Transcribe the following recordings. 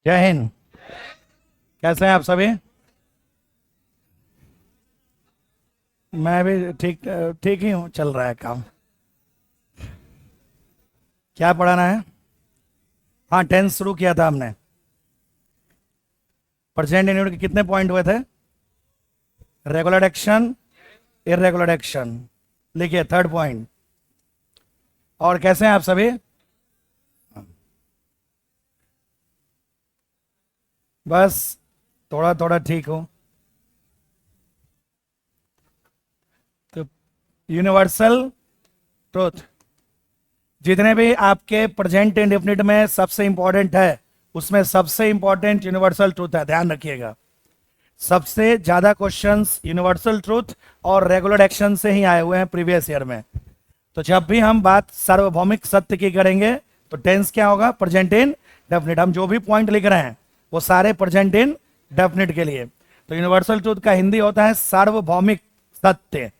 जय हिंद। कैसे हैं आप सभी? मैं भी ठीक ठीक ही हूँ, चल रहा है काम। क्या पढ़ाना है? हाँ, टेंस शुरू किया था हमने। प्रेजेंट इंडिविजुअल के कितने पॉइंट हुए थे? Regular action, irregular action. लिखिए थर्ड पॉइंट। और कैसे हैं आप सभी? बस थोड़ा थोड़ा ठीक हूँ। तो यूनिवर्सल ट्रूथ, जितने भी आपके प्रेजेंट इंडेफिनिट में सबसे इंपॉर्टेंट है, उसमें सबसे इंपॉर्टेंट यूनिवर्सल ट्रूथ है, ध्यान रखिएगा। सबसे ज्यादा क्वेश्चंस यूनिवर्सल ट्रूथ और रेगुलर एक्शन से ही आए हुए हैं प्रीवियस ईयर में। तो जब भी हम बात सार्वभौमिक सत्य की करेंगे तो टेंस क्या होगा? Present in definite. हम जो भी पॉइंट लिख रहे हैं वो सारे प्रेजेंट इन डेफिनिट के लिए। तो यूनिवर्सल ट्रूथ का हिंदी होता है सार्वभौमिक सत्य।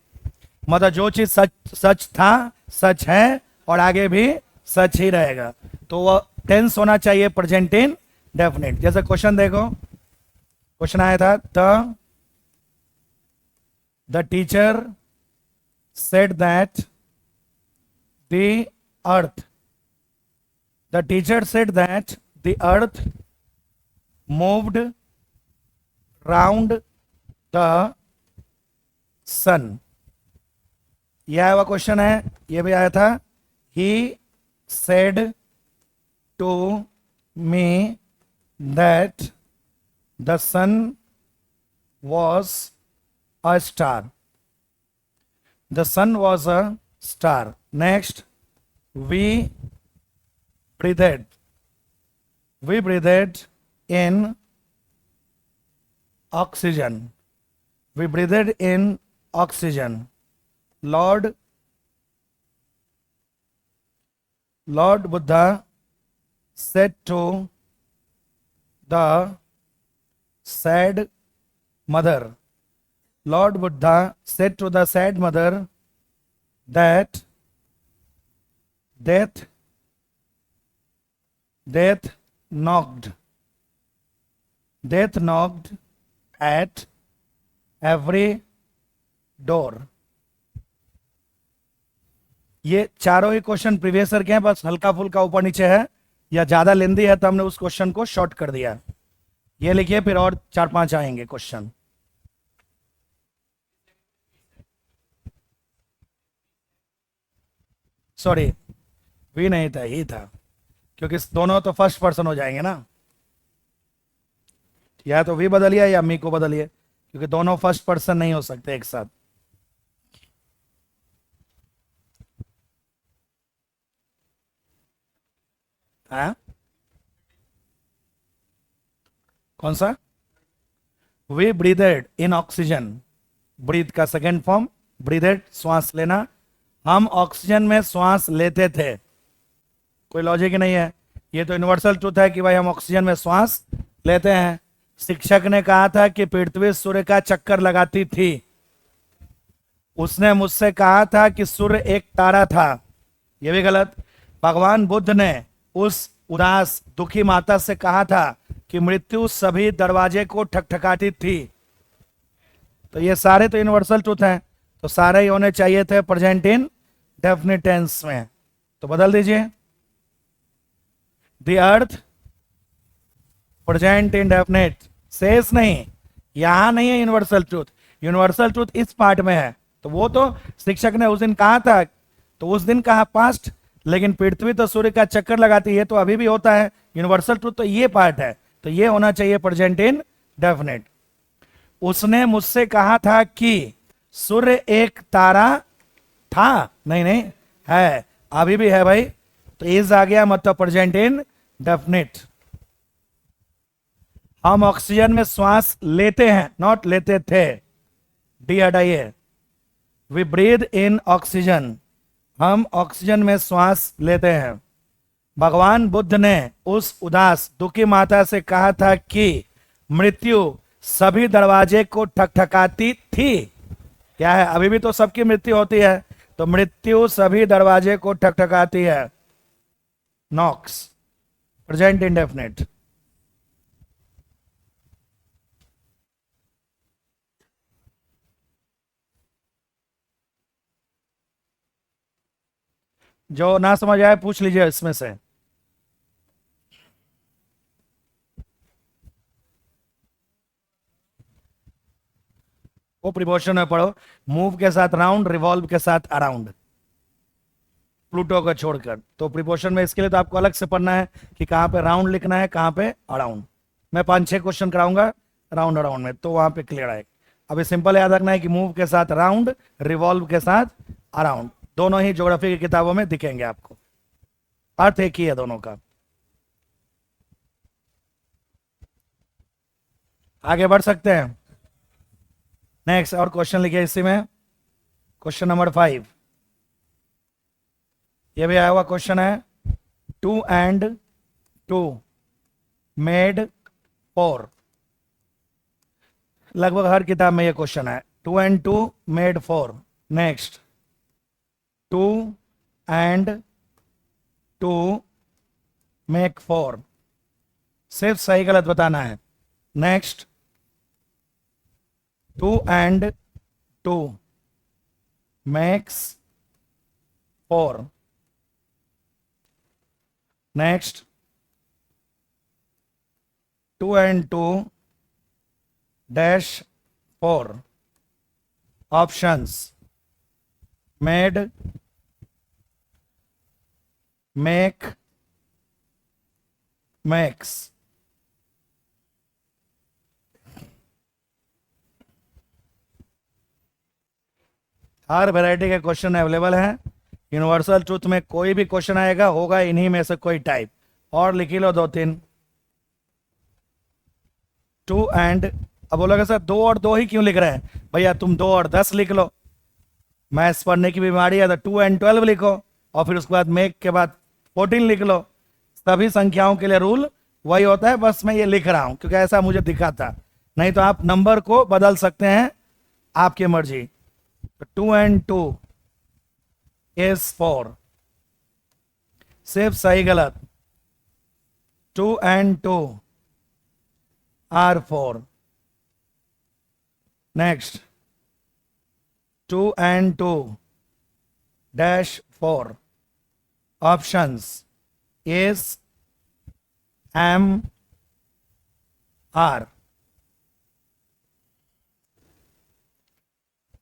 मतलब जो चीज सच सच था, सच है और आगे भी सच ही रहेगा, तो वो टेंस होना चाहिए प्रेजेंट इन डेफिनिट। जैसे क्वेश्चन देखो, क्वेश्चन आया था the teacher said that the earth the teacher said that the earth moved round the sun। यह आया हुआ क्वेश्चन है, यह भी आया था। he said to me that the sun was a star। the sun was a star। Next, we breathed in oxygen। we breathed in oxygen। lord Buddha said to the sad mother Lord Buddha said to the sad mother that death knocked at every door। ये चारों ही question previous year के हैं, बस हल्का फुल्का ऊपर नीचे है या ज्यादा लेंदी है तो हमने उस क्वेश्चन को शॉर्ट कर दिया। ये लिखिए, फिर और 4-5 आएंगे क्वेश्चन। सॉरी, वी नहीं था, ही था, क्योंकि दोनों तो फर्स्ट पर्सन हो जाएंगे ना। या तो वी बदलिए या मी को बदलिए, क्योंकि दोनों फर्स्ट पर्सन नहीं हो सकते एक साथ। हाँ, कौन सा? We breathed in oxygen. Breath का सेकेंड फॉर्म ब्रीथेड, श्वास लेना। हम ऑक्सीजन में श्वास लेते थे। कोई लॉजिक ही नहीं है। ये तो यूनिवर्सल ट्रूथ है कि भाई हम ऑक्सीजन में श्वास लेते हैं। शिक्षक ने कहा था कि पृथ्वी सूर्य का चक्कर लगाती थी। उसने मुझसे कहा था कि सूर्य एक तारा था। यह भी गलत। भगवान बुद्ध ने उस उदास दुखी माता से कहा था कि मृत्यु सभी दरवाजे को ठकठकाती थी। तो ये सारे तो यूनिवर्सल ट्रूथ हैं, तो सारे ही होने चाहिए थे प्रेजेंट इन डेफिनिट टेंस में। तो बदल दीजिए। द अर्थ प्रेजेंट इंडेफिनिट, शेष नहीं, यहां नहीं है यूनिवर्सल ट्रूथ। यूनिवर्सल ट्रूथ इस पार्ट में है। तो वो तो शिक्षक ने उस दिन कहा था, तो उस दिन कहा पास्ट, लेकिन पृथ्वी तो सूर्य का चक्कर लगाती है, तो अभी भी होता है। यूनिवर्सल ट्रूथ तो ये पार्ट है, तो ये होना चाहिए प्रेजेंट इन डेफिनिट। उसने मुझसे कहा था कि सूर्य एक तारा था। नहीं नहीं, है, अभी भी है भाई। तो इज आ गया, मतलब प्रेजेंट इन डेफिनिट। हम ऑक्सीजन में श्वास लेते हैं, नॉट लेते थे। डी हटाइए। वी ब्रीथ इन ऑक्सीजन, हम ऑक्सीजन में श्वास लेते हैं। भगवान बुद्ध ने उस उदास दुखी माता से कहा था कि मृत्यु सभी दरवाजे को ठकठकाती थी। क्या है? अभी भी तो सबकी मृत्यु होती है, तो मृत्यु सभी दरवाजे को ठकठकाती है। Knocks, present indefinite. जो ना समझ आए पूछ लीजिए इसमें से। वो प्रिपोजिशन में पढ़ो, मूव के साथ राउंड, रिवॉल्व के साथ अराउंड, प्लूटो को छोड़कर। तो प्रिपोजिशन में इसके लिए तो आपको अलग से पढ़ना है कि कहाँ पे राउंड लिखना है, कहाँ पे अराउंड। मैं 5-6 क्वेश्चन कराऊंगा राउंड अराउंड में, तो वहां पे क्लियर आएगा। अभी सिंपल याद रखना है कि मूव के साथ राउंड, रिवॉल्व के साथ अराउंड, दोनों ही ज्योग्राफी की किताबों में दिखेंगे आपको, अर्थ एक ही है दोनों का। आगे बढ़ सकते हैं। नेक्स्ट और क्वेश्चन लिखिए इसी में, क्वेश्चन नंबर 5। ये भी आया हुआ क्वेश्चन है, 2 and 2 मेड 4। लगभग हर किताब में ये क्वेश्चन है, 2 and 2 made 4। Next, 2 and 2 make 4। सिर्फ सही गलत बताना है। Next, 2 and 2 makes 4। Next, 2 and 2 dash 4। Options, made, make, makes. Her variety के क्वेश्चन अवेलेबल हैं। यूनिवर्सल ट्रूथ में कोई भी क्वेश्चन आएगा होगा इन्हीं में से कोई टाइप, और लिख ही लो 2-3। 2 and, अब बोलोगे सर 2 और 2 ही क्यों लिख रहे हैं? भैया तुम 2 और 10 लिख लो, मैथ्स पढ़ने की बीमारी है तो 2 and 12 लिखो, और फिर उसके बाद मेक के बाद 14 लिख लो। सभी संख्याओं के लिए रूल वही होता है, बस मैं ये लिख रहा हूं क्योंकि ऐसा मुझे दिखा था, नहीं तो आप नंबर को बदल सकते हैं, आपकी मर्जी। 2 and 2 is 4। सिर्फ सही गलत, 2 and 2 are 4। Next, 2 and 2 dash 4। Options, is, am, are।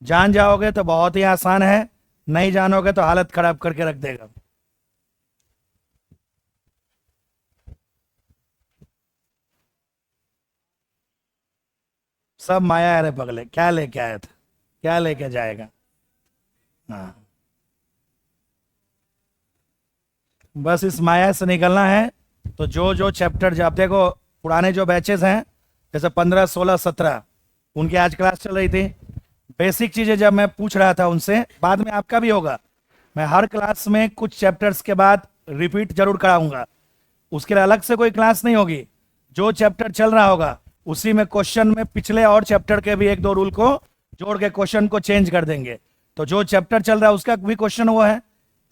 जान जाओगे तो बहुत ही आसान है, नहीं जानोगे तो हालत खराब करके रख देगा। सब माया है रे पगले, क्या लेके आया था, क्या लेके जाएगा। हाँ, बस इस माया से निकलना है। तो जो जो चैप्टर, जब देखो पुराने जो बैचेस हैं, जैसे 15, 16, 17, उनकी आज क्लास चल रही थी, बेसिक चीज़ें जब मैं पूछ रहा था उनसे, बाद में आपका भी होगा, मैं हर क्लास में कुछ चैप्टर्स के बाद रिपीट जरूर कराऊंगा, उसके लिए अलग से कोई क्लास नहीं होगी। जो चैप्टर चल रहा होगा उसी में क्वेश्चन में पिछले और चैप्टर के भी 1-2 रूल को जोड़ के क्वेश्चन को चेंज कर देंगे। तो जो चैप्टर चल रहा है उसका भी क्वेश्चन वो है,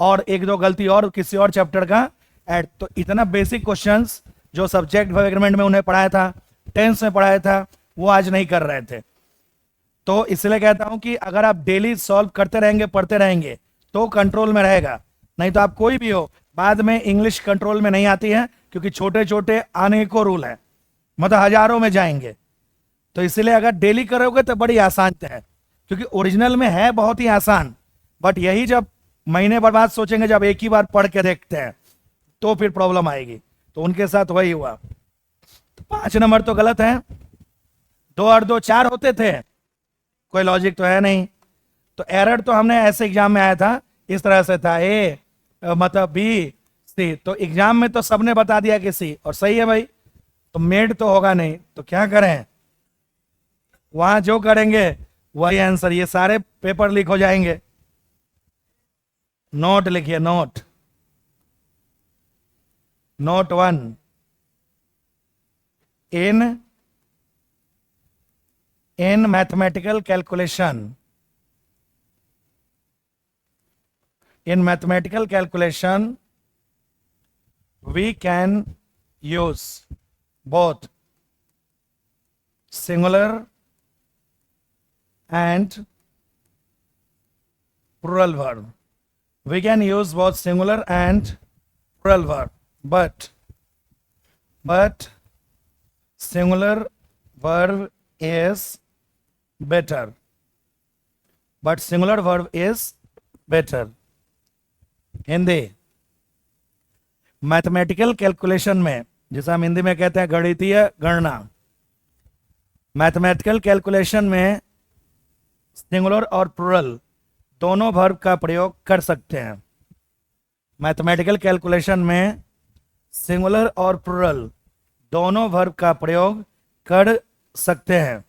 और 1-2 गलती और किसी और चैप्टर का ऐड। तो इतना बेसिक क्वेश्चंस जो सब्जेक्ट एग्रीमेंट में उन्हें पढ़ाया था, टेंस में पढ़ाया था, वो आज नहीं कर रहे थे। तो इसलिए कहता हूं कि अगर आप डेली सॉल्व करते रहेंगे, पढ़ते रहेंगे, तो कंट्रोल में रहेगा। नहीं तो आप कोई भी हो, बाद में इंग्लिश कंट्रोल में नहीं आती है, क्योंकि छोटे छोटे अनेकों रूल हैं, मतलब हजारों में जाएंगे। तो इसलिए अगर डेली करोगे तो बड़ी आसान है, क्योंकि ओरिजिनल में है बहुत ही आसान, बट यही जब महीने भर बाद सोचेंगे, जब एक ही बार पढ़ के देखते हैं, तो फिर प्रॉब्लम आएगी। तो उनके साथ वही हुआ। तो 5 नंबर तो गलत है, 2 और 2 4 होते थे, कोई लॉजिक तो है नहीं। तो एरर तो हमने ऐसे एग्जाम में आया था, इस तरह से था, ए मतलब बी सी, तो एग्जाम में तो सबने बता दिया कि सी, और सही है भाई, तो मेड तो होगा नहीं, तो क्या करें, वहां जो करेंगे वही आंसर, ये सारे पेपर लीक हो जाएंगे। नोट लिखिए, note, note 1, in mathematical calculation, in mathematical calculation we can use both singular and plural verb। We can use both singular and plural verb, but singular verb is better. But singular verb is better. Hindi mathematical calculation में, जिसे हम हिंदी में कहते हैं गणितीय गणना, mathematical calculation में singular और प्लूरल दोनों वर्ब का प्रयोग कर सकते हैं। मैथमेटिकल कैलकुलेशन में सिंगुलर और प्लूरल दोनों वर्ब का प्रयोग कर सकते हैं।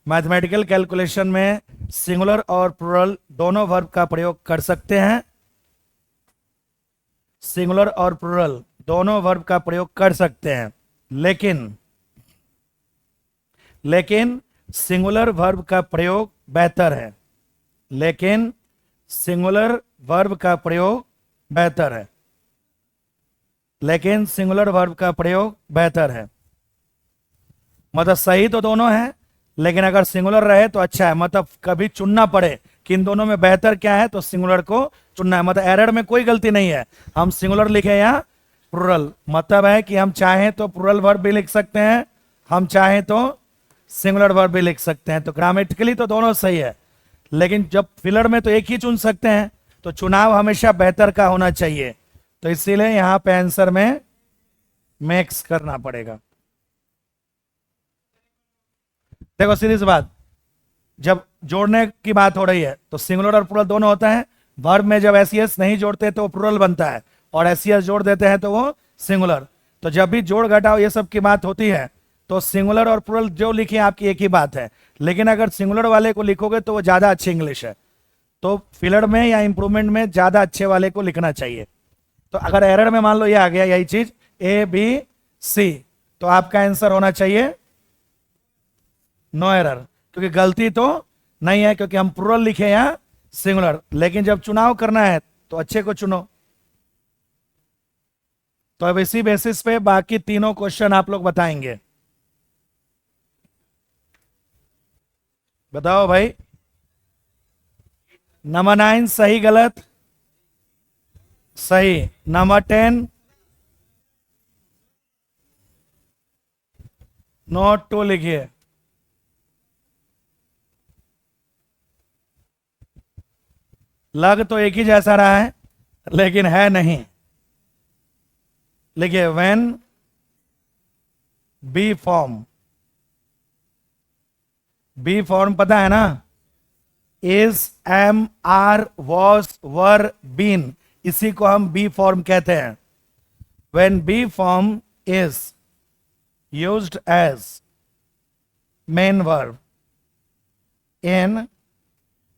मैथमेटिकल कैलकुलेशन में सिंगुलर और प्लूरल दोनों वर्ब का प्रयोग कर सकते हैं। सिंगुलर और प्लूरल दोनों वर्ब का प्रयोग कर सकते हैं, लेकिन सिंगुलर वर्ब का प्रयोग बेहतर है। लेकिन सिंगुलर वर्ब का प्रयोग बेहतर है। लेकिन सिंगुलर वर्ब का प्रयोग बेहतर है। मतलब सही तो दोनों है, लेकिन अगर सिंगुलर रहे तो अच्छा है। मतलब कभी चुनना पड़े कि इन दोनों में बेहतर क्या है, तो सिंगुलर को चुनना है। मतलब एरर में कोई गलती नहीं है, हम सिंगुलर लिखे या प्लूरल। मतलब है कि हम चाहें तो प्लूरल वर्ब भी लिख सकते हैं, हम चाहें तो सिंगुलर वर्ब भी लिख सकते हैं। तो ग्रामेटिकली तो दोनों सही है, लेकिन जब फिलर में तो एक ही चुन सकते हैं, तो चुनाव हमेशा बेहतर का होना चाहिए। तो इसीलिए यहां पे आंसर में मिक्स करना पड़ेगा। देखो सीधी सी बात, जब जोड़ने की बात हो रही है तो सिंगुलर और प्लूरल दोनों होता है। वर्ब में जब एस नहीं जोड़ते तो वो प्लूरल बनता है, और एस जोड़ देते हैं तो वो सिंगुलर। तो जब भी जोड़ घटाओ ये सब की बात होती है, तो सिंगुलर और प्लूरल जो लिखे आपकी एक ही बात है। लेकिन अगर सिंगुलर वाले को लिखोगे तो वो ज़्यादा अच्छी इंग्लिश है। तो फिलर में या इंप्रूवमेंट में ज़्यादा अच्छे वाले को लिखना चाहिए। तो अगर एरर में मान लो ये आ गया यही चीज ABC, तो आपका आंसर होना चाहिए नो एरर, क्योंकि गलती तो नहीं है, क्योंकि हम प्लूरल लिखे या सिंगुलर। लेकिन जब चुनाव करना है तो अच्छे को चुनो। तो अब इसी बेसिस पे बाकी तीनों क्वेश्चन आप लोग बताएंगे। बताओ भाई, नंबर 9 सही गलत? सही। नंबर 10 नोट 2 लिखिए। लग तो एक ही जैसा रहा है, लेकिन है नहीं। लिखिए when be form, be form पता है ना, is am are was were been, इसी को हम बी फॉर्म कहते हैं। When be form is used as main verb in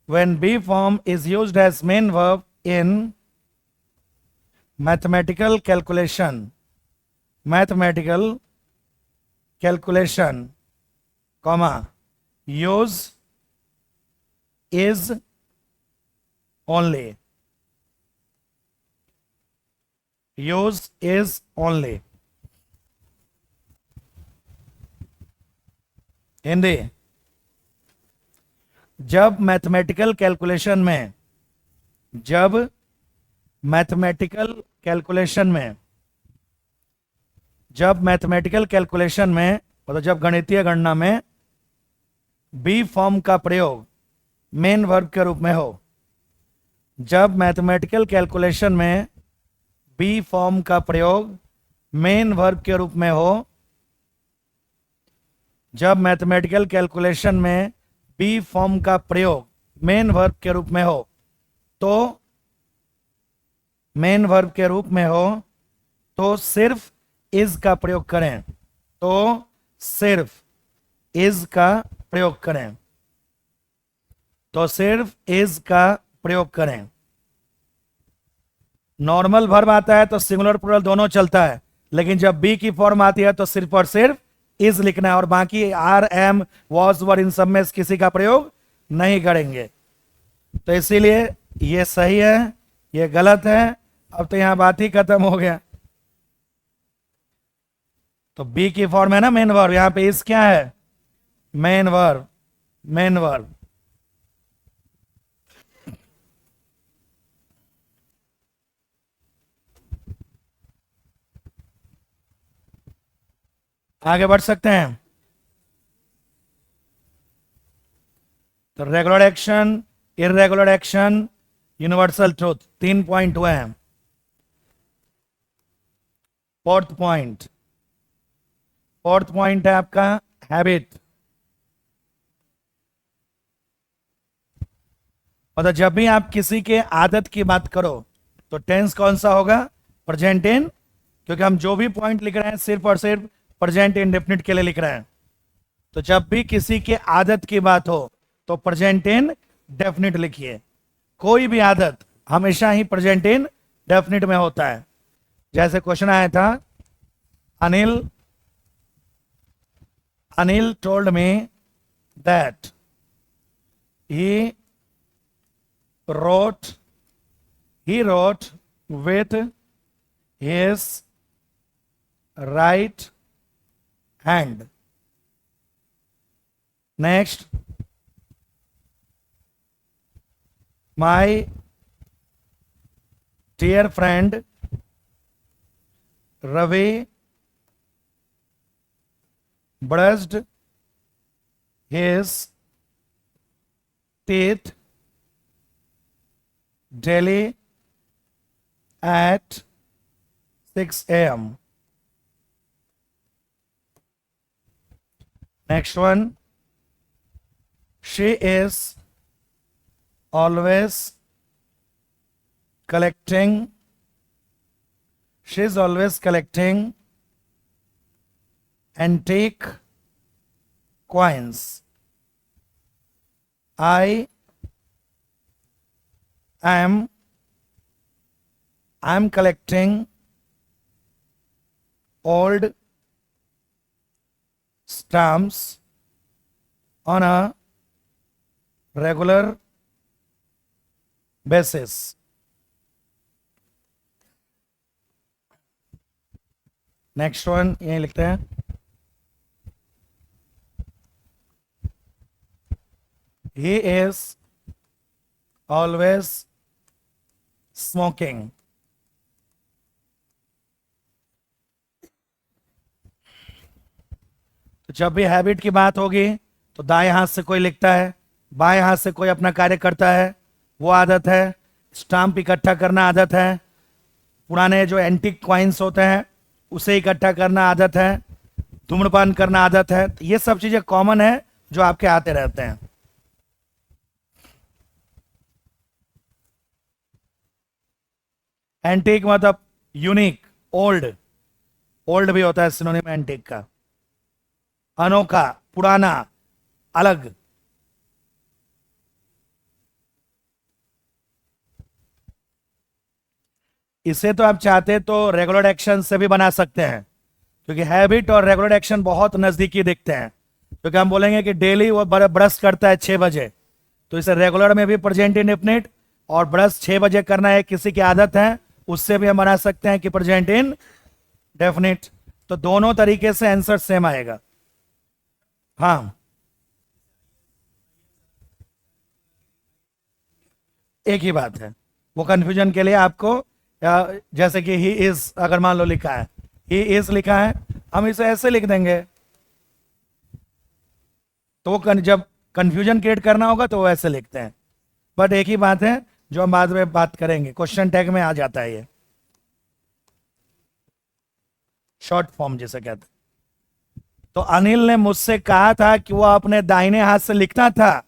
when B form is used as main verb in mathematical calculation, comma use is only, use is only। Hindi, जब mathematical calculation में, जब mathematical calculation में, जब mathematical calculation में मतलब जब गणितीय गणना में बी फॉर्म का प्रयोग मेन वर्ब के रूप में हो, जब मैथमेटिकल कैलकुलेशन में बी फॉर्म का प्रयोग मेन वर्ब के रूप में हो, जब मैथमेटिकल कैलकुलेशन में बी फॉर्म का प्रयोग मेन वर्ब के रूप में हो, तो मेन वर्ब के रूप में हो तो सिर्फ इज का प्रयोग करें, तो सिर्फ इज का प्रयोग करें, तो सिर्फ इज का प्रयोग करें। नॉर्मल वर्ब आता है तो सिंगुलर प्लूरल दोनों चलता है, लेकिन जब बी की फॉर्म आती है तो सिर्फ और सिर्फ इज लिखना है, और बाकी आर एम वॉज वर इन सब में किसी का प्रयोग नहीं करेंगे। तो इसीलिए ये सही है, ये गलत है। अब तो यहां बात ही खत्म हो गया। तो बी की फॉर्म है ना मेन वर्ब, यहां पे इज क्या है, मेन वर्ब, मेन वर्ब। आगे बढ़ सकते हैं। तो regular action, irregular action, universal truth, 3 point हुए हैं। फोर्थ पॉइंट है आपका हैबिट। मतलब जब भी आप किसी के आदत की बात करो तो टेंस कौन सा होगा? प्रेजेंट इन, क्योंकि हम जो भी पॉइंट लिख रहे हैं सिर्फ और सिर्फ प्रेजेंट इंडेफिनिट के लिए लिख रहे हैं। तो जब भी किसी के आदत की बात हो तो प्रेजेंट इन डेफिनिट लिखिए। कोई भी आदत हमेशा ही प्रेजेंट इन डेफिनिट में होता है। जैसे क्वेश्चन आया था, Anil told me that he wrote with his right hand. Next, my dear friend Ravi brushed his teeth daily at 6 a.m. Next one, she is always collecting antique coins. I'm collecting old stamps on a regular basis. Next one यही लिखते हैं, he is always smoking. तो जब भी habit की बात होगी तो दाएं हाथ से कोई लिखता है, बाएं हाथ से कोई अपना कार्य करता है, वो आदत है। स्टाम्प इकट्ठा करना आदत है। पुराने जो एंटीक कॉइन्स होते हैं उसे इकट्ठा करना आदत है। धूम्रपान करना आदत है। तो ये सब चीजें कॉमन है जो आपके आते रहते हैं। एंटीक मतलब यूनिक, ओल्ड भी होता है सिनोनिम एंटीक का। अनोखा, पुराना, अलग। इसे तो आप चाहते तो रेगुलर एक्शन से भी बना सकते हैं, क्योंकि हैबिट और रेगुलर एक्शन बहुत नजदीकी दिखते हैं। क्योंकि हम बोलेंगे कि डेली वो ब्रश करता है 6 बजे, तो इसे रेगुलर में भी प्रेजेंट इंडेफिनिट, और ब्रश 6 बजे करना है किसी की आदत है, उससे भी हम बना सकते हैं कि प्रेजेंट इन डेफिनिट। तो दोनों तरीके से आंसर सेम आएगा। हाँ, एक ही बात है। वो कंफ्यूजन के लिए आपको जैसे कि ही इज अगर मान लो लिखा है, ही इज लिखा है, हम इसे ऐसे लिख देंगे। तो जब कंफ्यूजन क्रिएट करना होगा तो वो ऐसे लिखते हैं। बट एक ही बात है जो हम बाद में बात करेंगे, क्वेश्चन टैग में आ जाता है ये, शॉर्ट फॉर्म जिसे कहते हैं। तो अनिल ने मुझसे कहा था कि वो अपने दाहिने हाथ से लिखता था।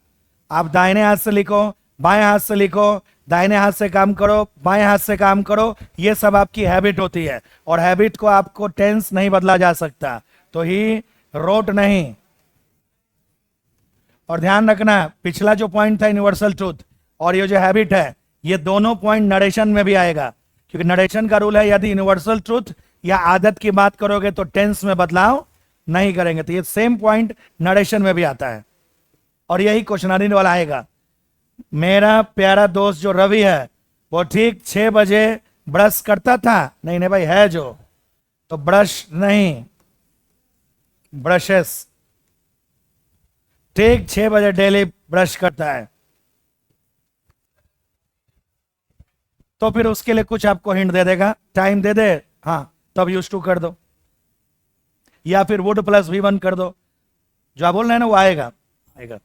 आप दाहिने हाथ से लिखो, बाएं हाथ से लिखो, दाहिने हाथ से काम करो, बाएं हाथ से काम करो, ये सब आपकी हैबिट होती है। और हैबिट को आपको टेंस नहीं बदला जा सकता। तो ही रोट नहीं। और ध्यान रखना, पिछला जो पॉइंट था यूनिवर्सल ट्रूथ, और ये जो हैबिट है, ये दोनों पॉइंट नरेशन में भी आएगा। क्योंकि नरेशन का रूल है, यदि यूनिवर्सल ट्रूथ या आदत की बात करोगे तो टेंस में बदलाव नहीं करेंगे। तो ये सेम पॉइंट नरेशन में भी आता है, और यही क्वेश्चनरी वाला आएगा। मेरा प्यारा दोस्त जो रवि है वो ठीक 6 बजे ब्रश करता था। नहीं नहीं भाई, है जो, तो ब्रश नहीं, ब्रशेस। ठीक 6 बजे डेली ब्रश करता है। तो फिर उसके लिए कुछ आपको हिंट दे देगा, टाइम दे दे, हाँ तब यूज टू कर दो। या फिर वुड प्लस V1 कर दो, जो आप बोल रहे हैं ना वो आएगा आएगा।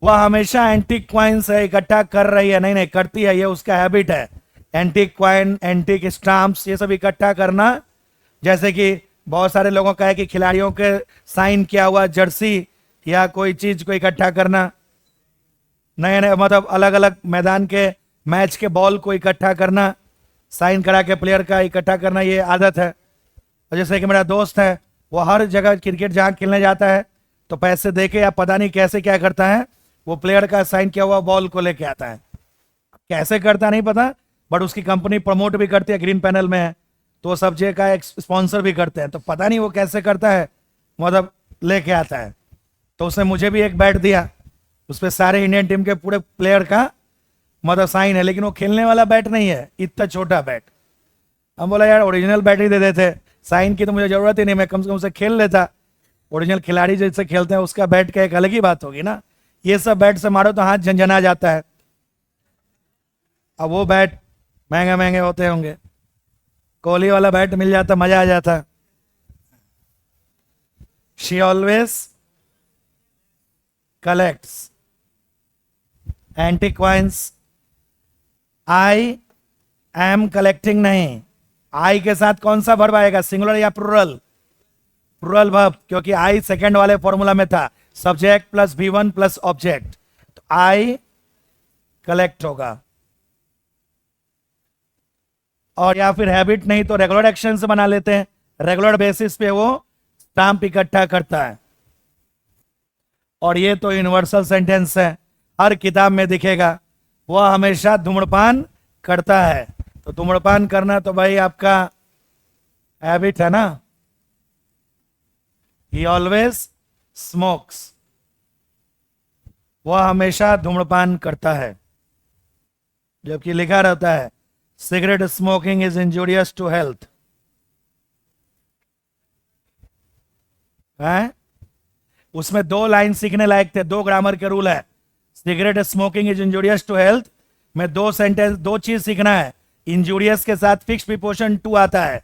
वह हमेशा एंटीक क्वाइंस है इकट्ठा कर रही है, नहीं नहीं करती है, ये उसका हैबिट है। एंटीक क्वाइन, एंटीक स्टाम्प्स, ये सब इकट्ठा करना। जैसे कि बहुत सारे लोगों का है कि खिलाड़ियों के साइन किया हुआ जर्सी या कोई चीज को इकट्ठा करना, नए नए मतलब अलग अलग मैदान के मैच के बॉल को इकट्ठा करना, साइन करा के प्लेयर का इकट्ठा करना, ये आदत है। और जैसे कि मेरा दोस्त है, वो हर जगह क्रिकेट जहाँ खेलने जाता है तो पैसे दे के या पता नहीं कैसे क्या करता है, वो प्लेयर का साइन किया हुआ बॉल को लेके आता है। कैसे करता नहीं पता, बट उसकी कंपनी प्रमोट भी करती है, ग्रीन पैनल में है, तो वो सब जगह का एक स्पॉन्सर भी करते हैं, तो पता नहीं वो कैसे करता है, मतलब लेके आता है। तो उसने मुझे भी एक बैट दिया, उस पर सारे इंडियन टीम के पूरे प्लेयर का मतलब साइन है, लेकिन वो खेलने वाला बैट नहीं है, इतना छोटा बैट। हम बोला यार ओरिजिनल बैट ही दे देते, साइन की तो मुझे जरूरत ही नहीं, मैं कम से कम उसे खेल लेता। ओरिजिनल खिलाड़ी जिससे खेलते हैं उसका बैट का एक अलग ही बात होगी ना, ये सब बैट से मारो तो हाथ झंझना जाता है। अब वो बैट महंगे महंगे होते होंगे, कोहली वाला बैट मिल जाता मजा आ जाता। She always collects antique coins. I am collecting नहीं, आई के साथ कौन सा वर्ब आएगा, सिंगुलर या प्लुरल? प्लुरल वर्ब, क्योंकि आई सेकंड वाले फॉर्मूला में था, subject plus V1 plus object, तो आई कलेक्ट होगा। और या फिर हैबिट नहीं तो रेगुलर एक्शन से बना लेते हैं, रेगुलर बेसिस पे वो स्टाम्प इकट्ठा करता है। और ये तो यूनिवर्सल सेंटेंस है, हर किताब में दिखेगा, वह हमेशा धूम्रपान करता है। तो धूम्रपान करना तो भाई आपका हैबिट है ना, ही ऑलवेज स्मोक्स, वह हमेशा धूम्रपान करता है। जबकि लिखा रहता है cigarette smoking is injurious to health, है? उसमें 2 लाइन सीखने लायक थे, 2 ग्रामर के रूल है। Cigarette smoking is injurious to health में 2 सेंटेंस, 2 चीज सीखना है। इंजूरियस के साथ फिक्स प्रीपोजिशन टू आता है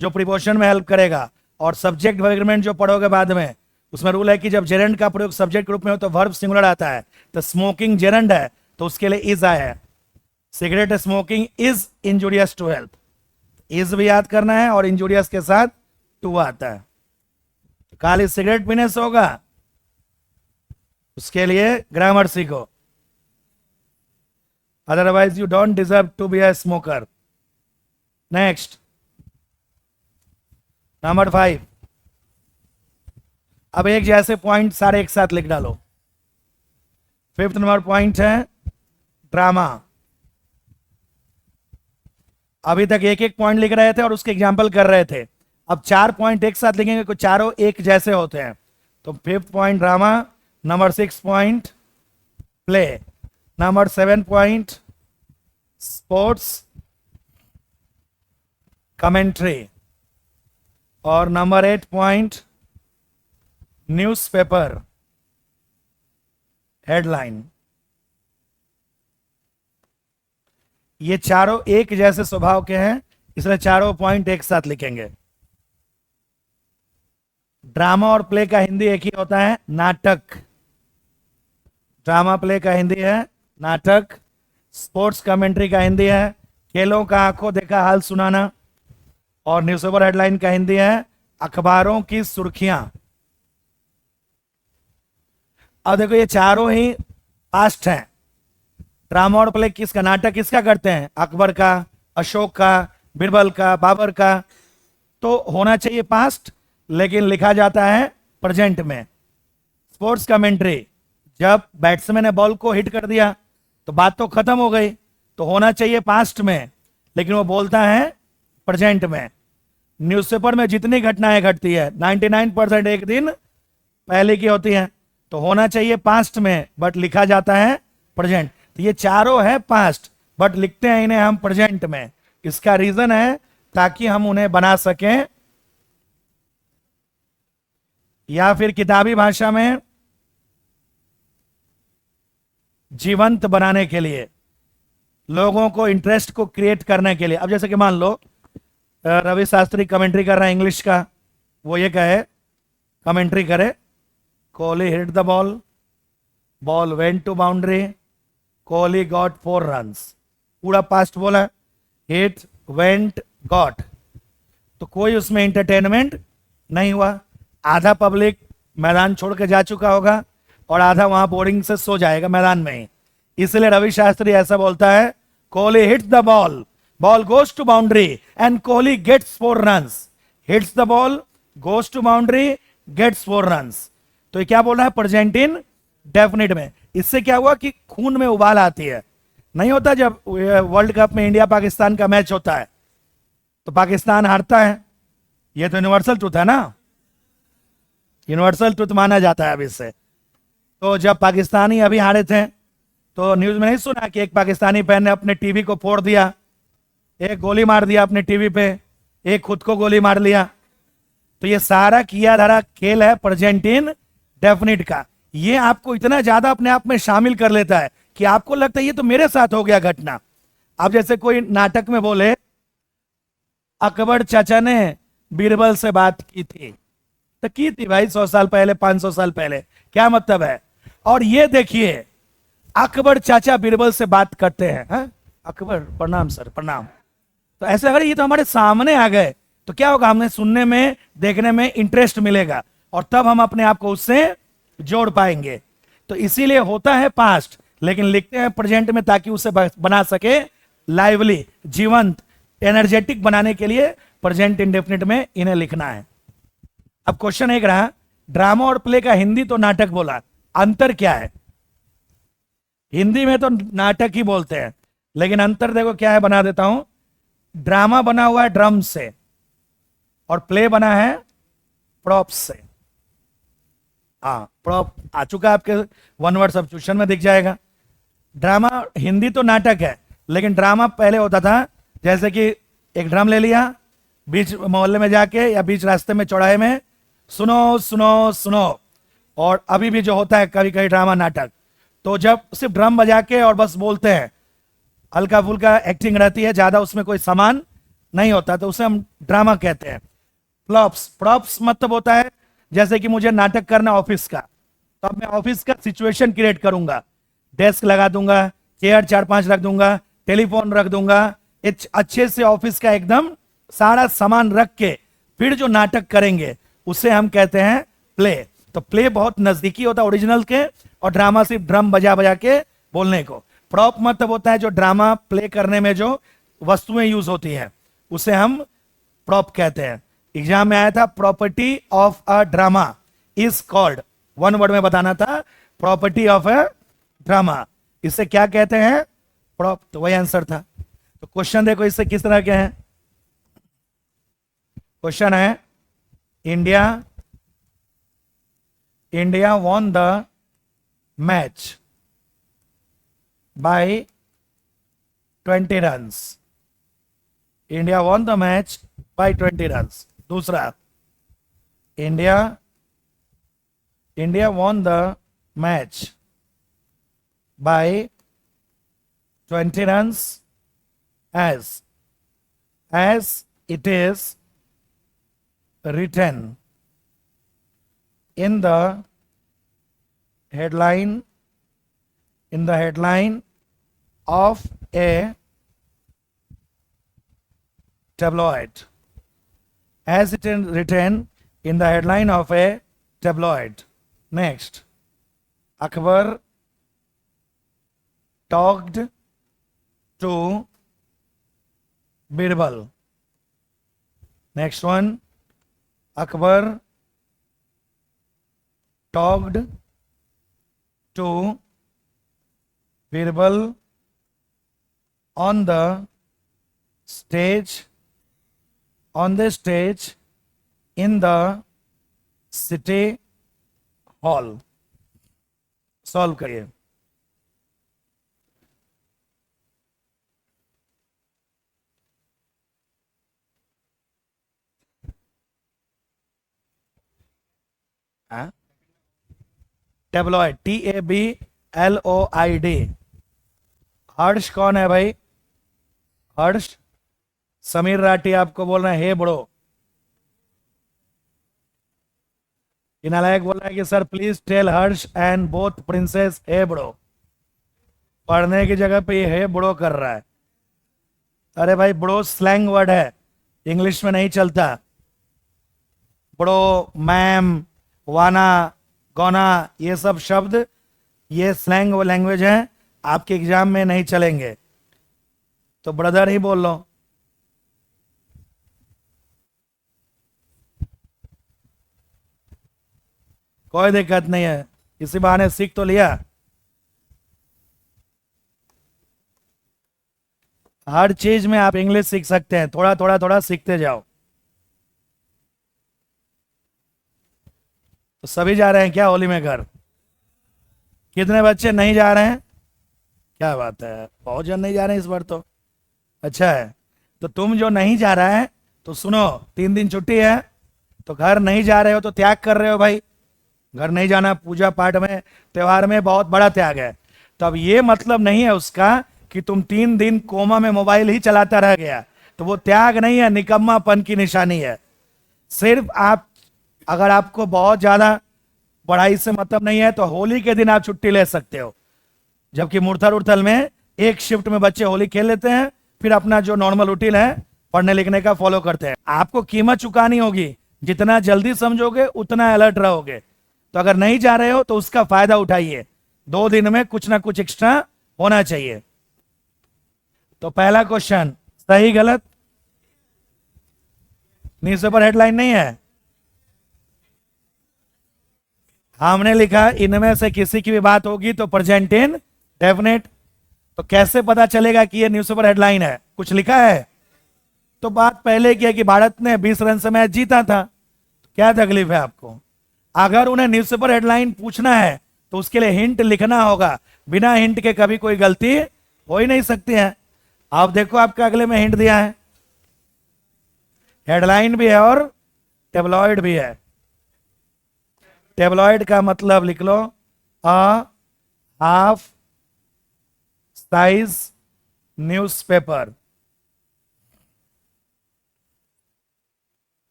जो प्रीपोजिशन में हेल्प करेगा, और सब्जेक्ट वर्गमेंट जो पढ़ोगे बाद में, उसमें रूल है कि जब जेरेंड का प्रयोग सब्जेक्ट ग्रुप में हो तो वर्ब सिंगुलर आता है। तो स्मोकिंग जेरेंड है तो उसके लिए इज आया है, cigarette smoking is injurious to health, is भी याद करना है और इंजूरियस के साथ टू आता है। खाली सिगरेट पीने से होगा, उसके लिए ग्रामर सीखो, otherwise you don't deserve to be a smoker. Next number 5। अब एक जैसे पॉइंट सारे एक साथ लिख डालो। 5th नंबर पॉइंट है ड्रामा। अभी तक एक एक पॉइंट लिख रहे थे और उसके एग्जाम्पल कर रहे थे, अब 4 पॉइंट एक साथ लिखेंगे, तो चारों एक जैसे होते हैं। तो 5th point drama, number 6 point play, number 7 point sports commentary, और नंबर 8 पॉइंट न्यूज़पेपर हेडलाइन। ये चारों एक जैसे स्वभाव के हैं, इसलिए चारों पॉइंट एक साथ लिखेंगे। ड्रामा और प्ले का हिंदी एक ही होता है, नाटक। ड्रामा प्ले का हिंदी है नाटक, स्पोर्ट्स कमेंट्री का हिंदी है खेलों का आंखों देखा हाल सुनाना, और न्यूज़पेपर हेडलाइन का हिंदी है अखबारों की सुर्खियां। अब देखो ये चारों ही पास्ट हैं। ड्रामा और प्ले किसका, नाटक किसका करते हैं, अकबर का, अशोक का, बीरबल का, बाबर का, तो होना चाहिए पास्ट, लेकिन लिखा जाता है प्रेजेंट में। स्पोर्ट्स कमेंट्री, जब बैट्समैन ने बॉल को हिट कर दिया तो बात तो खत्म हो गई, तो होना चाहिए पास्ट में, लेकिन वो बोलता है प्रेजेंट में। न्यूज़पेपर में जितनी घटनाएं घटती है 99% एक दिन पहले की होती हैं, तो होना चाहिए पास्ट में, बट लिखा जाता है प्रेजेंट। तो ये चारों है पास्ट, बट लिखते हैं इन्हें हम प्रेजेंट में। इसका रीजन है ताकि हम उन्हें बना सकें, या फिर किताबी भाषा में जीवंत बनाने के लिए, लोगों को इंटरेस्ट को क्रिएट करने के लिए। अब जैसे कि मान लो रवि शास्त्री कमेंट्री कर रहा है इंग्लिश का, वो ये कहे, कमेंट्री करे, Kohli hit the ball, ball went to boundary, Kohli got 4 runs, पूरा पास्ट बोला, हिट वेंट गॉट, तो कोई उसमें इंटरटेनमेंट नहीं हुआ। आधा पब्लिक मैदान छोड़ के जा चुका होगा और आधा वहां बोरिंग से सो जाएगा मैदान में ही। इसलिए रवि शास्त्री ऐसा बोलता है, Kohli hits the ball, ball goes to boundary and Kohli gets 4 runs, hits the ball, goes to boundary, gets 4 runs. तो ये क्या बोल रहा है, प्रेजेंट इन डेफिनेट में। इससे क्या हुआ कि खून में उबाल आती है। नहीं होता जब वर्ल्ड कप में इंडिया पाकिस्तान का मैच होता है तो पाकिस्तान हारता है, ये तो यूनिवर्सल ट्रुथ है ना, यूनिवर्सल ट्रुथ माना जाता है अभी से। तो जब पाकिस्तानी अभी हारे थे तो न्यूज में नहीं सुना कि एक पाकिस्तानी फैन ने अपने टीवी को फोड़ दिया, एक गोली मार दिया अपने टीवी पे, एक खुद को गोली मार लिया। तो ये सारा किया धरा खेल है प्रेजेंट इन डेफिनिट का। ये आपको इतना ज्यादा अपने आप में शामिल कर लेता है कि आपको लगता है ये तो मेरे साथ हो गया घटना। आप जैसे कोई नाटक में बोले, अकबर चाचा ने बीरबल से बात की थी, तो की थी भाई 100 साल पहले, 500 साल पहले, क्या मतलब है। और ये देखिए, अकबर चाचा बीरबल से बात करते हैं, हा? अकबर प्रणाम सर प्रणाम, तो ऐसे अगर ये तो हमारे सामने आ गए तो क्या होगा, हमें सुनने में देखने में इंटरेस्ट मिलेगा और तब हम अपने आप को उससे जोड़ पाएंगे। तो इसीलिए होता है पास्ट लेकिन लिखते हैं प्रेजेंट में ताकि उसे बना सके लाइवली, जीवंत, एनर्जेटिक बनाने के लिए प्रेजेंट इंडेफिनिट में इन्हें लिखना है। अब क्वेश्चन एक रहा, ड्रामा और प्ले का हिंदी तो नाटक बोला, अंतर क्या है। हिंदी में तो नाटक ही बोलते हैं लेकिन अंतर देखो क्या है, बना देता हूं। ड्रामा बना हुआ है ड्रम से और प्ले बना है प्रॉप्स से। हाँ, प्रॉप आ चुका है आपके वन वर्ड सब्स्टिट्यूशन में दिख जाएगा। ड्रामा हिंदी तो नाटक है लेकिन ड्रामा पहले होता था, जैसे कि एक ड्रम ले लिया, बीच मोहल्ले में जाके या बीच रास्ते में चौराहे में सुनो सुनो सुनो। और अभी भी जो होता है कभी कभी ड्रामा नाटक, तो जब सिर्फ ड्रम बजा के और बस बोलते हैं, हल्का फुल्का एक्टिंग रहती है, ज्यादा उसमें कोई सामान नहीं होता, तो उसे हम ड्रामा कहते हैं। प्रॉप्स, प्रॉप्स मतलब होता है जैसे कि मुझे नाटक करना ऑफिस का, तो अब मैं ऑफिस का सिचुएशन क्रिएट करूंगा, डेस्क लगा दूंगा, चेयर 4-5 रख दूंगा, टेलीफोन रख दूंगा, एक अच्छे से ऑफिस का एकदम सारा सामान रख के फिर जो नाटक करेंगे उसे हम कहते हैं प्ले। तो प्ले बहुत नजदीकी होता है ओरिजिनल के, और ड्रामा सिर्फ ड्रम बजा बजा के बोलने को। प्रॉप मतलब होता है जो ड्रामा प्ले करने में जो वस्तुएं यूज होती हैं उसे हम प्रॉप कहते हैं। एग्जाम में आया था, property of a drama is called, one word में बताना था, प्रॉपर्टी ऑफ अ ड्रामा, इसे क्या कहते हैं, प्रॉप। तो वही आंसर था। तो क्वेश्चन देखो इससे किस तरह के हैं। क्वेश्चन है, India won the match by 20 runs, India won the match by 20 runs. दूसरा, India won the match by 20 runs as it is written in the headline of a tabloid, as it is written in the headline of a tabloid. Next, Akbar talked to Birbal. Next one, Akbar talked to Birbal on the stage in the city hall. Solve करिए। Tabloid, TABLOID। Harsh कौन है भाई, हर्ष समीर राठी आपको बोल रहे हैं हे बड़ो। ये नालायक बोल रहा है कि sir please tell Harsh and both princess hey bro. पढ़ने की जगह पे ये हे ब्रो कर रहा है। अरे भाई ब्रो स्लैंग वर्ड है, इंग्लिश में नहीं चलता। ब्रो, मैम, वाना, गोना, ये सब शब्द ये स्लैंग लैंग्वेज है, आपके एग्जाम में नहीं चलेंगे, तो ब्रदर ही बोल लो। कोई दिक्कत नहीं है, इसी बहाने सीख तो लिया। हर चीज में आप इंग्लिश सीख सकते हैं, थोड़ा थोड़ा थोड़ा सीखते जाओ। तो सभी जा रहे हैं क्या होली में घर? कितने बच्चे नहीं जा रहे हैं? क्या बात है, बहुत जन नहीं जा रहे हैं इस बार तो। अच्छा है, तो तुम जो नहीं जा रहा है तो सुनो, 3 दिन छुट्टी है, तो घर नहीं जा रहे हो तो त्याग कर रहे हो भाई। घर नहीं जाना पूजा पाठ में, त्योहार में बहुत बड़ा त्याग है। तो अब ये मतलब नहीं है उसका कि तुम 3 दिन कोमा में मोबाइल ही चलाता रह गया, तो वो त्याग नहीं है, निकम्मापन की निशानी है। सिर्फ आप, अगर आपको बहुत ज्यादा पढ़ाई से मतलब नहीं है तो होली के दिन आप छुट्टी ले सकते हो, जबकि मुरथल उरथल में एक शिफ्ट में बच्चे होली खेल लेते हैं, फिर अपना जो नॉर्मल रूटीन है पढ़ने लिखने का फॉलो करते हैं। आपको कीमत चुकानी होगी, जितना जल्दी समझोगे उतना अलर्ट रहोगे। तो अगर नहीं जा रहे हो तो उसका फायदा उठाइए, 2 दिन में कुछ ना कुछ एक्स्ट्रा होना चाहिए। तो पहला क्वेश्चन सही गलत? न्यूज़पेपर हेडलाइन नहीं है, हमने लिखा इनमें से किसी की भी बात होगी तो प्रेजेंट इन डेफिनेट। तो कैसे पता चलेगा कि ये न्यूज़पेपर हेडलाइन है? कुछ लिखा है? तो बात पहले की है कि भारत ने 20 रन से मैच जीता था, तो क्या तकलीफ है आपको? अगर उन्हें न्यूज़पेपर हेडलाइन पूछना है तो उसके लिए हिंट लिखना होगा, बिना हिंट के कभी कोई गलती हो ही नहीं सकती है। आप देखो आपके अगले में हिंट दिया है, हेडलाइन भी है और टेबलॉइड भी है। टेबलॉइड का मतलब लिख लो, a half size newspaper.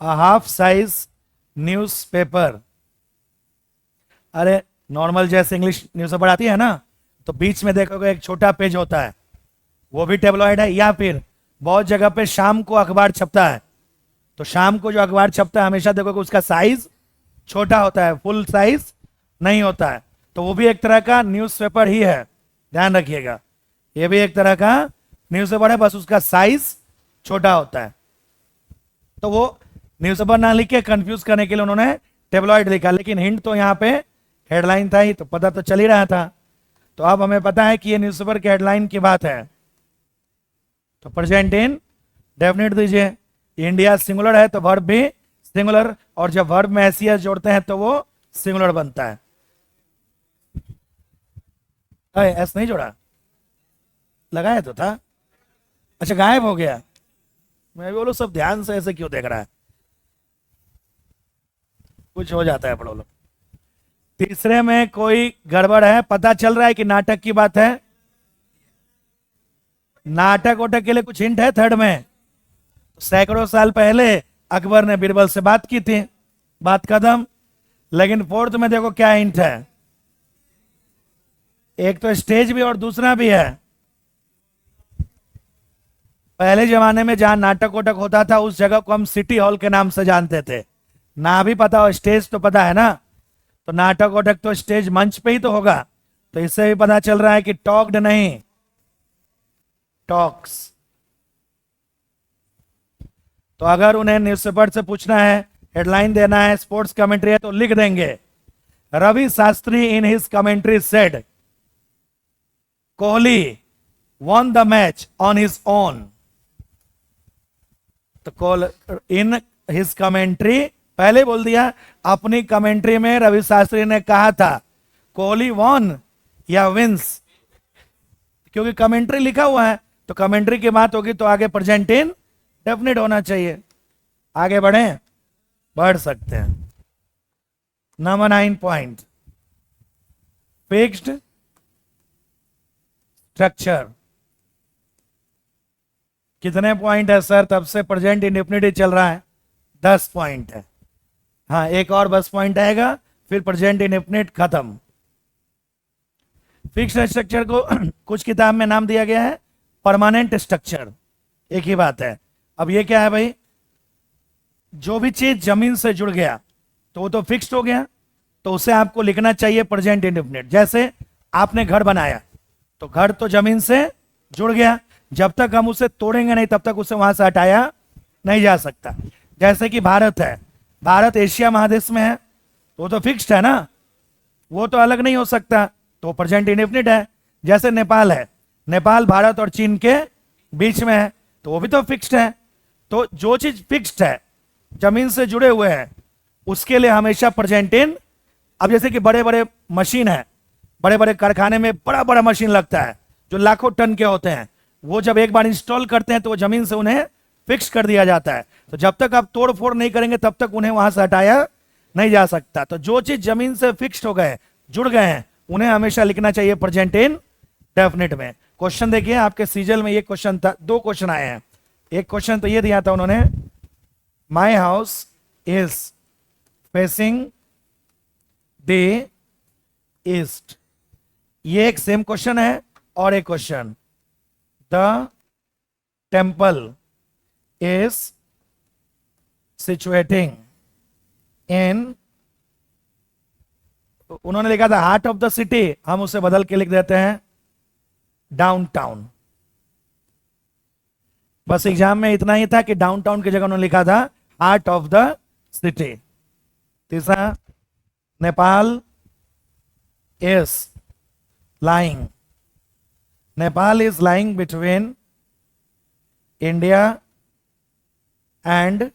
A half size newspaper. अरे नॉर्मल जैसे इंग्लिश न्यूज़पेपर आती है ना, तो बीच में देखोगे एक छोटा पेज होता है, वो भी टेबलॉइड है। या फिर बहुत जगह पे शाम को अखबार छपता है, तो शाम को जो अखबार छपता है हमेशा देखोगे उसका साइज छोटा होता है, फुल साइज नहीं होता है, तो वो भी एक तरह का न्यूज़पेपर ही है, ध्यान रखिएगा। ये भी एक तरह का न्यूज़पेपर है, बस उसका साइज छोटा होता है। तो वो न्यूज़पेपर ना लिख के कंफ्यूज करने के लिए उन्होंने टेबलॉइड लिखा, लेकिन हिंट तो यहाँ पे हेडलाइन था ही, तो पता तो चल ही रहा था। तो अब हमें पता है कि ये न्यूज़पेपर की हेडलाइन की बात है, तो प्रेजेंट इन डेफिनेट दीजिए। इंडिया सिंगुलर है तो वर्ब भी सिंगुलर, और जब वर्ब में एस जोड़ते हैं तो वो सिंगुलर बनता है। एस नहीं जोड़ा, लगाया तो था। अच्छा गायब हो गया, मैं भी बोलूं सब ध्यान से ऐसे क्यों देख रहा है, कुछ हो जाता है बड़ो लोग। तीसरे में कोई गड़बड़ है? पता चल रहा है कि नाटक की बात है? नाटक वाटक के लिए कुछ हिंट है थर्ड में? सैकड़ों साल पहले अकबर ने बीरबल से बात की थी, बात खत्म। लेकिन फोर्थ में देखो क्या हिंट है, एक तो स्टेज भी और दूसरा भी है। पहले जमाने में जहां नाटक वाटक होता था उस जगह को हम सिटी हॉल के नाम से जानते थे। ना भी पता हो, स्टेज तो पता है ना, तो नाटक वाटक तो स्टेज मंच पे ही तो होगा। तो इससे भी पता चल रहा है कि टॉक्ड नहीं, टॉक्स। तो अगर उन्हें न्यूज़पेपर से पूछना है, हेडलाइन देना है, स्पोर्ट्स कमेंट्री है, तो लिख देंगे Ravi Shastri in his commentary said Kohli won the match on his own। तो इन हिज कमेंट्री पहले बोल दिया, अपनी कमेंट्री में रवि शास्त्री ने कहा था कोहली वॉन या विंस, क्योंकि कमेंट्री लिखा हुआ है, तो कमेंट्री की बात होगी तो आगे प्रेजेंट इन डेफिनेट होना चाहिए। आगे बढ़े, बढ़ सकते हैं। Number 9 point, fixed structure. कितने पॉइंट है सर? तब से प्रेजेंट इंडेफिनिट चल रहा है, 10 पॉइंट है। हाँ, एक और बस पॉइंट आएगा, फिर प्रेजेंट इंडेफिनिट खत्म। फिक्स्ड स्ट्रक्चर को कुछ किताब में नाम दिया गया है परमानेंट स्ट्रक्चर, एक ही बात है। अब ये क्या है भाई, जो भी चीज जमीन से जुड़ गया तो वो तो फिक्स्ड हो गया, तो उसे आपको लिखना चाहिए प्रेजेंट इंडेफिनिट। जैसे आपने घर बनाया, तो घर तो जमीन से जुड़ गया, जब तक हम उसे तोड़ेंगे नहीं तब तक उसे वहां से हटाया नहीं जा सकता। जैसे कि भारत है, भारत एशिया महादेश में है, तो वो तो फिक्स्ड है ना, वो तो अलग नहीं हो सकता, तो प्रेजेंट इंडेफिनिट है। जैसे नेपाल है, नेपाल भारत और चीन के बीच में है, तो वो भी तो फिक्स्ड है। तो जो चीज फिक्स्ड है, जमीन से जुड़े हुए हैं, उसके लिए हमेशा प्रेजेंट इन। अब जैसे कि बड़े बड़े मशीन है, बड़े बड़े कारखाने में बड़ा बड़ा मशीन लगता है जो लाखों टन के होते हैं, वो जब एक बार इंस्टॉल करते हैं तो वो जमीन से उन्हें फिक्स कर दिया जाता है। तो जब तक आप तोड़ फोड़ नहीं करेंगे तब तक उन्हें वहां से हटाया नहीं जा सकता। तो जो चीज जमीन से फिक्स्ड हो गए, जुड़ गए हैं, उन्हें हमेशा लिखना चाहिए प्रेजेंट इन डेफिनिट में। क्वेश्चन देखिए, आपके सीजल में ये क्वेश्चन था, दो क्वेश्चन आए हैं। एक क्वेश्चन तो ये दिया था उन्होंने, my house is facing the east, ये एक सेम क्वेश्चन है। और एक question, the temple is situating in, उन्होंने लिखा था हार्ट ऑफ द सिटी, हम उसे बदल के लिख देते हैं डाउनटाउन। बस एग्जाम में इतना ही था कि डाउनटाउन की जगह उन्होंने लिखा था हार्ट ऑफ द सिटी। तीसरा, Nepal is lying, Nepal is lying between India and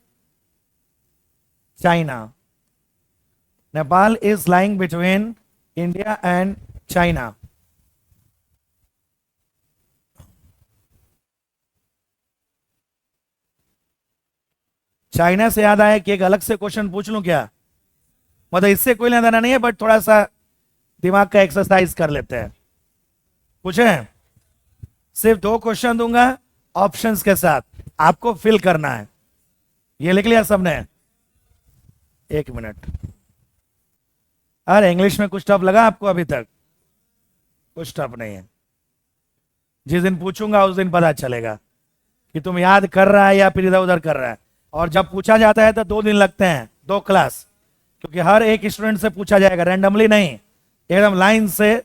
China, Nepal is lying between India and China. China से याद आया कि एक अलग से क्वेश्चन पूछ लूं क्या, मतलब इससे कोई लेना देना नहीं है, बट थोड़ा सा दिमाग का एक्सरसाइज कर लेते हैं। पूछें, सिर्फ दो क्वेश्चन दूंगा ऑप्शंस के साथ, आपको फिल करना है। ये लिख लिया सबने? एक मिनट। अरे इंग्लिश में कुछ टफ लगा आपको अभी तक? कुछ टफ नहीं है, जिस दिन पूछूंगा उस दिन पता चलेगा कि तुम याद कर रहा है या फिर इधर उधर कर रहा है। और जब पूछा जाता है तो 2 दिन लगते हैं, 2 क्लास, क्योंकि हर एक स्टूडेंट से पूछा जाएगा, रैंडमली नहीं, एकदम लाइन से।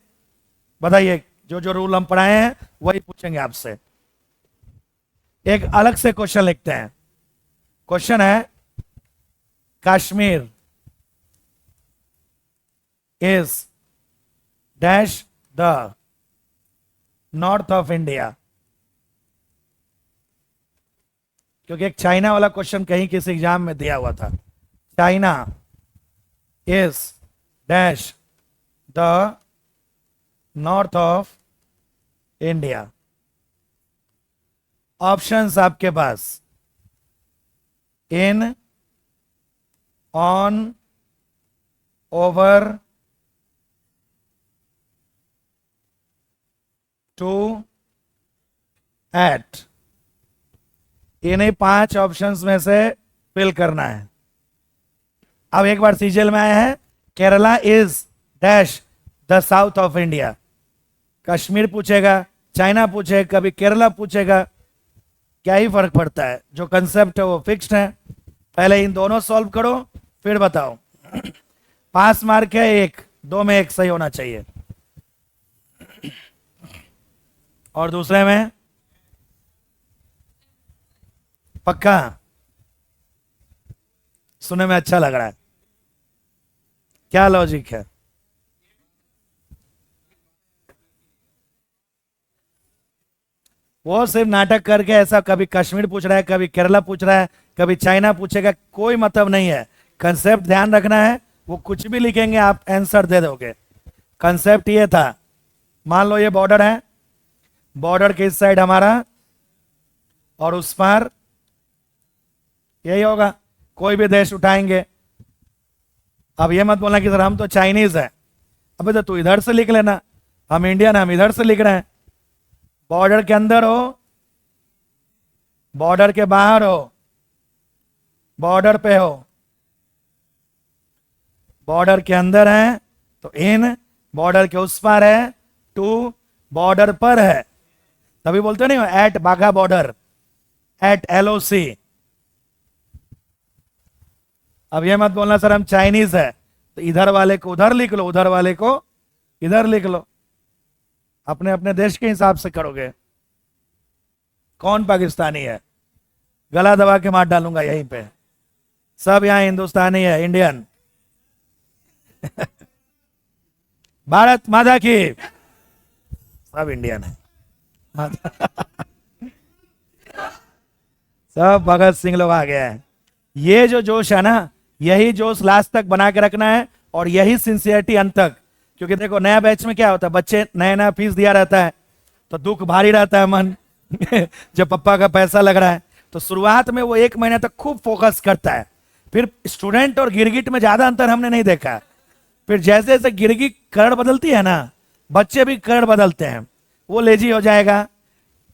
बताइए, जो जो रूल हम पढ़ाए हैं वही पूछेंगे आपसे। एक अलग से क्वेश्चन लिखते हैं। क्वेश्चन है, Kashmir is dash the north of India, क्योंकि एक चाइना वाला क्वेश्चन कहीं किसी एग्जाम में दिया हुआ था। China is dash the north of India. Options आपके पास, इन, ऑन, ओवर, टू, एट। इन्हीं 5 ऑप्शंस में से फिल करना है। अब एक बार सीजल में आया है, Kerala is dash the south of India. Kashmir पूछेगा, चाइना पूछेगा, कभी केरला पूछेगा, क्या ही फर्क पड़ता है, जो कंसेप्ट है वो फिक्स्ड है। पहले इन दोनों सॉल्व करो, फिर बताओ। पास मार्क है 1, 2 में 1 सही होना चाहिए, और दूसरे में पक्का? सुनने में अच्छा लग रहा है, क्या लॉजिक है? वो सिर्फ नाटक करके ऐसा, कभी कश्मीर पूछ रहा है, कभी केरला पूछ रहा है, कभी चाइना पूछेगा, कोई मतलब नहीं है। कंसेप्ट ध्यान रखना है, वो कुछ भी लिखेंगे आप आंसर दे दोगे। कंसेप्ट ये था, मान लो ये बॉर्डर है, बॉर्डर के इस साइड हमारा और उस पार यही होगा, कोई भी देश उठाएंगे। अब ये मत बोलना कि सर हम तो चाइनीज है, अबे तो तू इधर से लिख लेना, हम इंडियन, हम इधर से लिख रहे हैं। बॉर्डर के अंदर हो, बॉर्डर के बाहर हो, बॉर्डर पे हो, बॉर्डर के अंदर है तो इन, बॉर्डर के उस पार है टू, बॉर्डर पर है तभी बोलते नहीं हो एट बाघा बॉर्डर, एट LOC। अब ये मत बोलना सर हम चाइनीज है, तो इधर वाले को उधर लिख लो, उधर वाले को इधर लिख लो, अपने अपने देश के हिसाब से करोगे। कौन पाकिस्तानी है? गला दबा के मार डालूंगा यहीं पे। सब यहां हिंदुस्तानी है, इंडियन। भारत माता की, सब इंडियन है। सब भगत सिंह लोग आ गए हैं। ये जो जोश है ना, यही जोश लास्ट तक बना के रखना है और यही सिंसियरिटी अंत तक। क्योंकि देखो नया बैच में क्या होता है, बच्चे नया नया फीस दिया रहता है तो दुख भारी रहता है मन। जब पापा का पैसा लग रहा है तो शुरुआत में वो 1 महीने तक खूब फोकस करता है, फिर स्टूडेंट और गिरगिट में ज्यादा अंतर हमने नहीं देखा। फिर जैसे जैसे गिरगिट कलर बदलती है ना, बच्चे भी कलर बदलते हैं, वो लेजी हो जाएगा,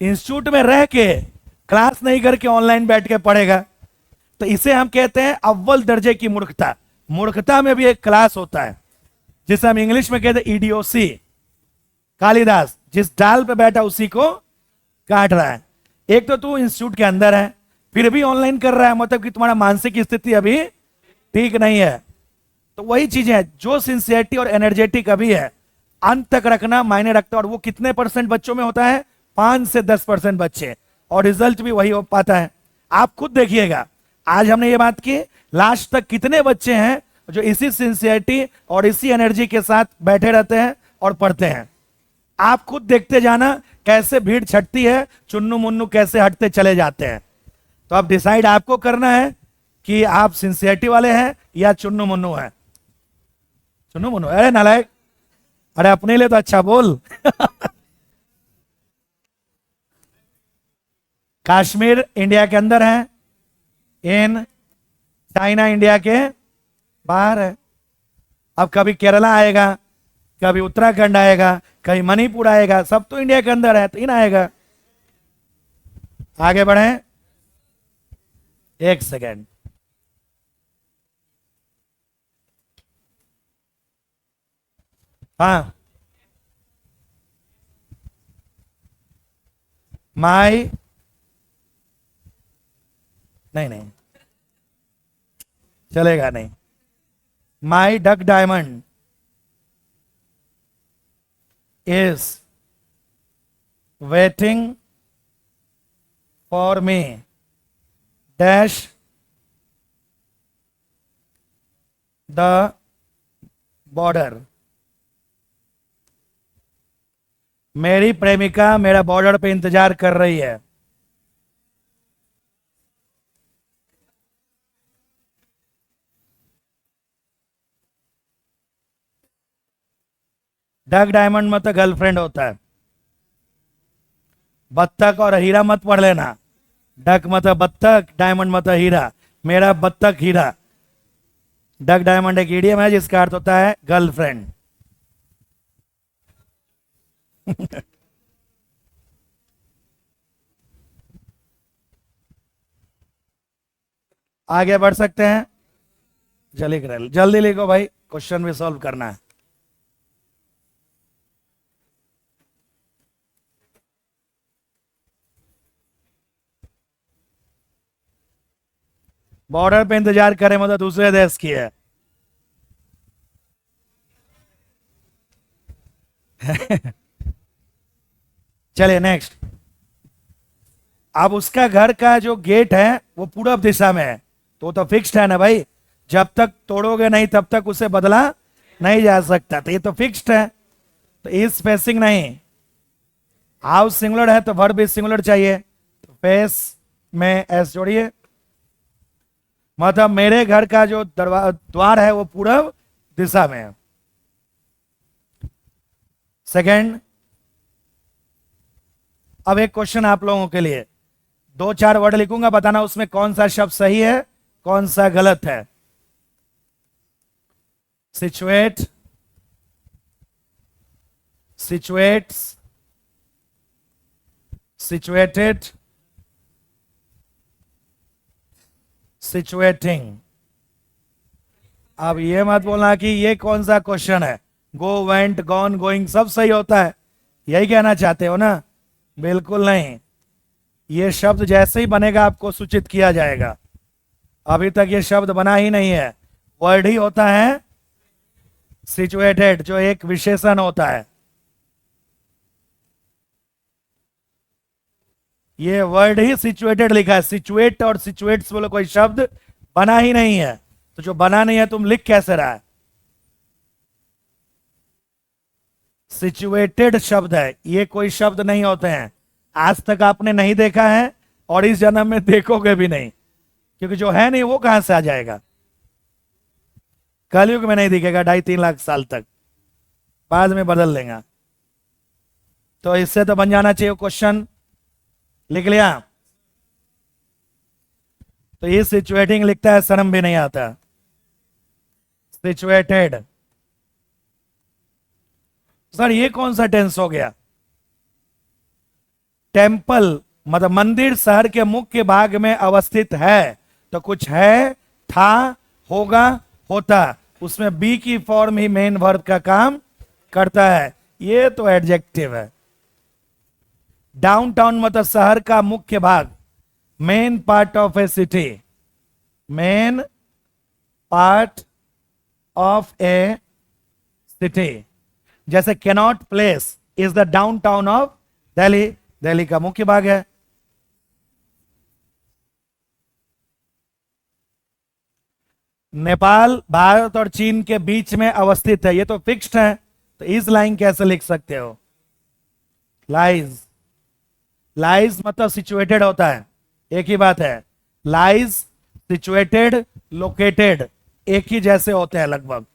इंस्टीट्यूट में रह के क्लास नहीं करके ऑनलाइन बैठ के पढ़ेगा। तो इसे हम कहते हैं अव्वल दर्जे की मूर्खता। मूर्खता में भी एक क्लास होता है जिसे हम इंग्लिश में कहते हैं इडियोसी। कालिदास जिस डाल पे बैठा उसी को काट रहा है। एक तो तू इंस्टीट्यूट के अंदर है फिर भी ऑनलाइन कर रहा है, मतलब कि तुम्हारा मानसिक स्थिति अभी ठीक नहीं है। तो वही चीजें हैं, जो सिंसियरिटी और एनर्जेटिक अभी है अंत तक रखना मायने रखता है। और वो कितने % बच्चों में होता है? 5 से 10% बच्चे, और रिजल्ट भी वही हो पाता है। आप खुद देखिएगा, आज हमने ये बात की, लास्ट तक कितने बच्चे हैं जो इसी सिंसियरिटी और इसी एनर्जी के साथ बैठे रहते हैं और पढ़ते हैं। आप खुद देखते जाना कैसे भीड़ छटती है, चुन्नू मुन्नू कैसे हटते चले जाते हैं। तो अब डिसाइड आपको करना है कि आप सिंसियरिटी वाले हैं या चुन्नू मुन्नू हैं। चुन्नू मुन्नू? अरे नालायक, अरे अपने लिए तो अच्छा बोल। कश्मीर इंडिया के अंदर है, इन चाइना इंडिया के बाहर है। अब कभी केरला आएगा, कभी उत्तराखंड आएगा, कहीं मणिपुर आएगा, सब तो इंडिया के अंदर है, तो इन आएगा। आगे बढ़े, 1 सेकेंड। हाँ, माई, नहीं नहीं चलेगा नहीं। My duck diamond is waiting for me dash the border। मेरी प्रेमिका मेरा बॉर्डर पे इंतजार कर रही है। डक डायमंड मतलब गर्लफ्रेंड होता है। बत्तख और हीरा मत पढ़ लेना। डक मतलब बत्तख, डायमंड मतलब हीरा। मेरा बत्तख हीरा। डक डायमंड एक इडियम है जिसका अर्थ होता है गर्लफ्रेंड। आगे बढ़ सकते हैं? जल्दी लिखो भाई, क्वेश्चन भी सॉल्व करना है। बॉर्डर पे इंतजार करें मतलब दूसरे देश की है। चलिए नेक्स्ट। अब उसका घर का जो गेट है वो पूरब दिशा में है, तो फिक्स्ड है ना भाई। जब तक तोड़ोगे नहीं तब तक उसे बदला नहीं जा सकता, तो ये तो फिक्स्ड है। तो इस फेसिंग नहीं, हाउस सिंगुलर है तो वर्ब भी सिंगुलर चाहिए, तो फेस में एस जोड़िए। मतलब मेरे घर का जो द्वार है वो पूरब दिशा में है। सेकंड, अब एक क्वेश्चन आप लोगों के लिए, 2-4 वर्ड लिखूंगा, बताना उसमें कौन सा शब्द सही है कौन सा गलत है। Situate, situates, situated, situating. अब ये मत बोलना कि ये कौन सा क्वेश्चन है, गो, वेंट, गॉन, गोइंग सब सही होता है, यही कहना चाहते हो ना? बिल्कुल नहीं, ये शब्द जैसे ही बनेगा आपको सूचित किया जाएगा। अभी तक ये शब्द बना ही नहीं है। वर्ड ही होता है सिचुएटेड, जो एक विशेषण होता है। ये वर्ड ही सिचुएटेड लिखा है, सिचुएट और सिचुएट्स बोलो कोई शब्द बना ही नहीं है, तो जो बना नहीं है तुम लिख कैसे रहा है? सिचुएटेड शब्द है, ये कोई शब्द नहीं होते हैं। आज तक आपने नहीं देखा है और इस जन्म में देखोगे भी नहीं, क्योंकि जो है नहीं वो कहां से आ जाएगा? कलयुग में नहीं दिखेगा 2.5-3 लाख साल तक, बाद में बदल देगा। तो इससे तो बन जाना चाहिए क्वेश्चन। लिख लिया? तो ये सिचुएटिंग लिखता है, शर्म भी नहीं आता। सिचुएटेड। सर ये कौन सा टेंस हो गया? टेम्पल मतलब मंदिर शहर के मुख्य भाग में अवस्थित है, तो कुछ है, था, होगा, होता, उसमें बी की फॉर्म ही मेन वर्ब का काम करता है। ये तो एडजेक्टिव है। डाउनटाउन मतलब शहर का मुख्य भाग, main part of a city, main part of a city. जैसे Connaught Place is the downtown of Delhi, Delhi का मुख्य भाग है। नेपाल भारत और चीन के बीच में अवस्थित है, ये तो फिक्स्ड है, तो इस लाइन कैसे लिख सकते हो? लाइज। लाइज मतलब सिचुएटेड होता है, एक ही बात है। लाइज, सिचुएटेड, लोकेटेड एक ही जैसे होते हैं लगभग।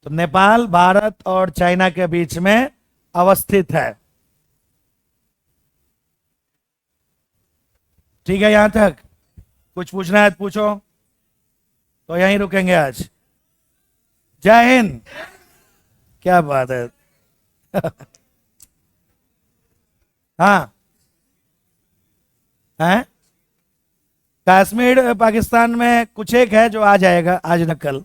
तो नेपाल भारत और चाइना के बीच में अवस्थित है। ठीक है, यहां तक कुछ पूछना है तो पूछो, तो यहीं रुकेंगे आज। जय हिंद। क्या बात है। हाँ है, कश्मीर पाकिस्तान में कुछ एक है जो आ जाएगा आज न कल।